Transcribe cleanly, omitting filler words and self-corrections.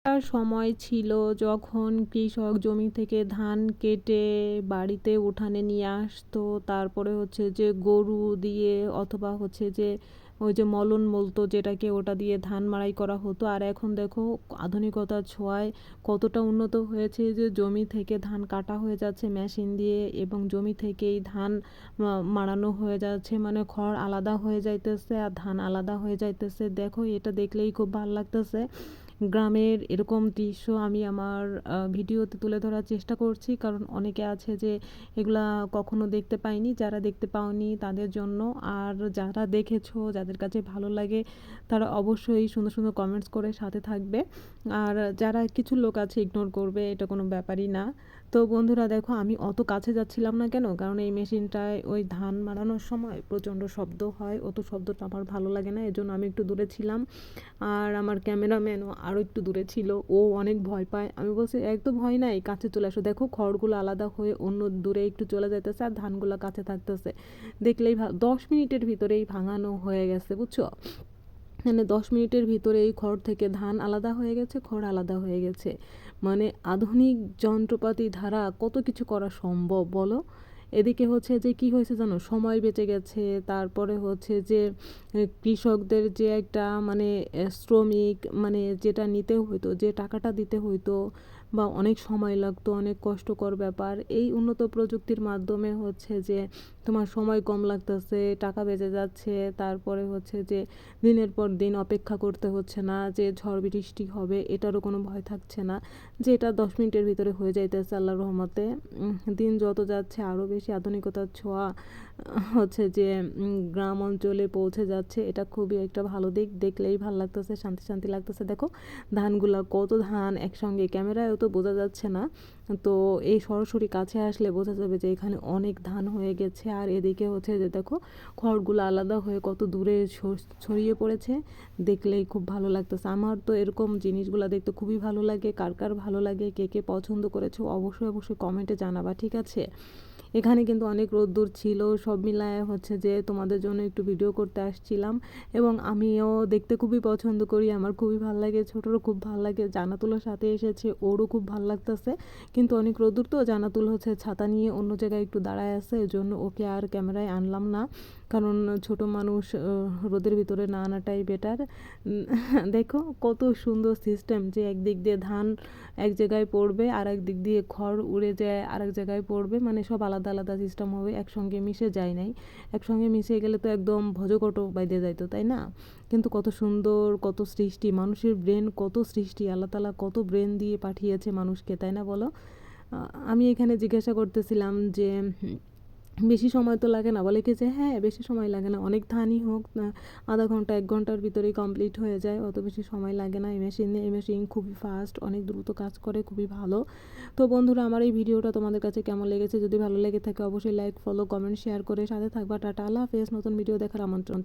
একটা সময় ছিল যখন কৃষক জমি থেকে ধান কেটে বাড়িতে উঠানে নিয়ে আসতো, তারপরে হচ্ছে যে গরু দিয়ে অথবা হচ্ছে যে ওই যে মলন বলতো যেটাকে, ওটা দিয়ে ধান মাড়াই করা হতো। আর এখন দেখো আধুনিকতার ছোঁয়ায় কতটা উন্নত হয়েছে যে জমি থেকে ধান কাটা হয়ে যাচ্ছে মেশিন দিয়ে, এবং জমি থেকেই ধান মাড়ানো হয়ে যাচ্ছে, মানে খড় আলাদা হয়ে যাইতেছে আর ধান আলাদা হয়ে যাইতেছে। দেখো এটা দেখলেই খুব ভালো লাগতেছে। গ্রামের এরকম দৃশ্য আমি আমার ভিডিওতে তুলে ধরার চেষ্টা করছি, কারণ অনেকে আছে যে এগুলা কখনো দেখতে পায়নি। যারা দেখতে পাওনি তাদের জন্য, আর যারা দেখেছো যাদের কাছে ভালো লাগে তারা অবশ্যই সুন্দর সুন্দর কমেন্টস করে সাথে থাকবে। আর যারা কিছু লোক আছে ইগনোর করবে, এটা কোনো ব্যাপারই না। তো বন্ধুরা দেখো আমি অত কাছে যাচ্ছিলাম না কেন, কারণ এই মেশিনটায় ওই ধান মাড়ানোর সময় প্রচণ্ড শব্দ হয়, অত শব্দটা আমার ভালো লাগে না, এজন্য আমি একটু দূরে ছিলাম। আর আমার ক্যামেরাম্যানও আরও একটু দূরে ছিল, ও অনেক ভয় পায়। আমি বলছি একদম ভয় নাই, কাছে চলে আসো। দেখো খড়গুলো আলাদা হয়ে অন্য দূরে একটু চলে যাইতেছে আর ধানগুলো কাছে থাকতেছে। দেখলেই 10 মিনিটের ভিতরেই ভাঙানো হয়ে গেছে, বুঝছো? মানে 10 মিনিটের ভিতরেই খড় থেকে ধান আলাদা হয়ে গেছে, খড় আলাদা হয়ে গেছে। মানে আধুনিক যন্ত্রপাতি দ্বারা কত কিছু করা সম্ভব বলো। এদিকে হচ্ছে যে কি হয়েছে জানো, সময় বেঁচে গেছে। তারপরে হচ্ছে যে কৃষকদের যে একটা মানে শ্রমিক মানে যেটা নিতে হইতো, যে টাকাটা দিতে হইতো বা অনেক সময় লাগতো, অনেক কষ্টকর ব্যাপার, এই উন্নত প্রযুক্তির মাধ্যমে হচ্ছে যে তোমার সময় কম লাগতেছে, টাকা বেঁচে যাচ্ছে। তারপরে হচ্ছে যে দিনের পর দিন অপেক্ষা করতে হচ্ছে না যে ঝড় বৃষ্টি হবে, এটারও কোনো ভয় থাকছে না, যে এটা 10 মিনিটের ভিতরে হয়ে যাইতেছে আল্লাহর রহমতে। দিন যত যাচ্ছে আরও বেশি আধুনিকতার ছোঁয়া হচ্ছে যে গ্রাম অঞ্চলে পৌঁছে যাচ্ছে। এটা খুবই একটা ভালো দিক, দেখলেই ভালো লাগতেছে, শান্তি শান্তি লাগতেছে। দেখো ধানগুলা কত ধান একসঙ্গে, ক্যামেরায়ও তো বোঝা যাচ্ছে না, তো এই সরাসরি কাছে আসলে বোঝা যাবে যে এখানে অনেক ধান হয়ে গেছে। আর এদিকে হচ্ছে যে দেখো খড়গুলো আলাদা হয়ে কত দূরে ছড়িয়ে পড়েছে, দেখলেই খুব ভালো লাগতেছে। আমার তো এরকম জিনিসগুলো দেখতে খুবই ভালো লাগে। কার কার ভালো লাগে, কে কে পছন্দ করেছো অবশ্যই অবশ্যই কমেন্টে জানাবা, ঠিক আছে? এখানে কিন্তু অনেক রোদ্দুর ছিল, সব মিলায় হচ্ছে যে তোমাদের জন্য একটু ভিডিও করতে আসছিলাম। এবং আমিও দেখতে খুবই পছন্দ করি, আমার খুবই ভালো লাগে, ছোটোরও খুব ভালো লাগে। জান্নাতুলের সাথে এসেছে, ওরও খুব ভালো লাগতেছে। কিন্তু অনেক রোদ্দুর তো, জান্নাতুল হচ্ছে ছাতা নিয়ে অন্য জায়গায় একটু দাঁড়ায় আছে, এই জন্য ওকে আর ক্যামেরায় আনলাম না, কারণ ছোট মানুষ রোদের ভিতরে না আনাটাই বেটার। দেখো কত সুন্দর সিস্টেম, যে একদিক দিয়ে ধান এক জায়গায় পড়বে আর এক দিক দিয়ে খড় উড়ে যায় আরেক জায়গায় পড়বে, মানে সব আলাদা আলাদা সিস্টেম হবে, একসঙ্গে মিশে যায় নাই। একসঙ্গে মিশে গেলে তো একদম ভজকট বাইধে যাইতো, তাই না? কিন্তু কত সুন্দর, কত সৃষ্টি, মানুষের ব্রেন কত সৃষ্টি, আল্লাহ তাআলা কত ব্রেন দিয়ে পাঠিয়েছে মানুষকে, তাই না বলো? আমি এখানে জিজ্ঞাসা করতেছিলাম যে বেশি সময় তো লাগে না, বলে কি যে হ্যাঁ বেশি সময় লাগে না, অনেক ধানই হোক না, আধা ঘন্টা 1 ঘন্টার ভিতরেই কমপ্লিট হয়ে যায়, অত বেশি সময় লাগে না। এই মেশিন খুবই ফাস্ট, অনেক দ্রুত কাজ করে, খুবই ভালো। তো বন্ধুরা আমার এই ভিডিওটা তোমাদের কাছে কেমন লেগেছে, যদি ভালো লেগে থাকে অবশ্যই লাইক, ফলো, কমেন্ট, শেয়ার করে সাথে থাকবা। টাটা, আল্লাহ হাফেজ। নতুন ভিডিও দেখার আমন্ত্রণ।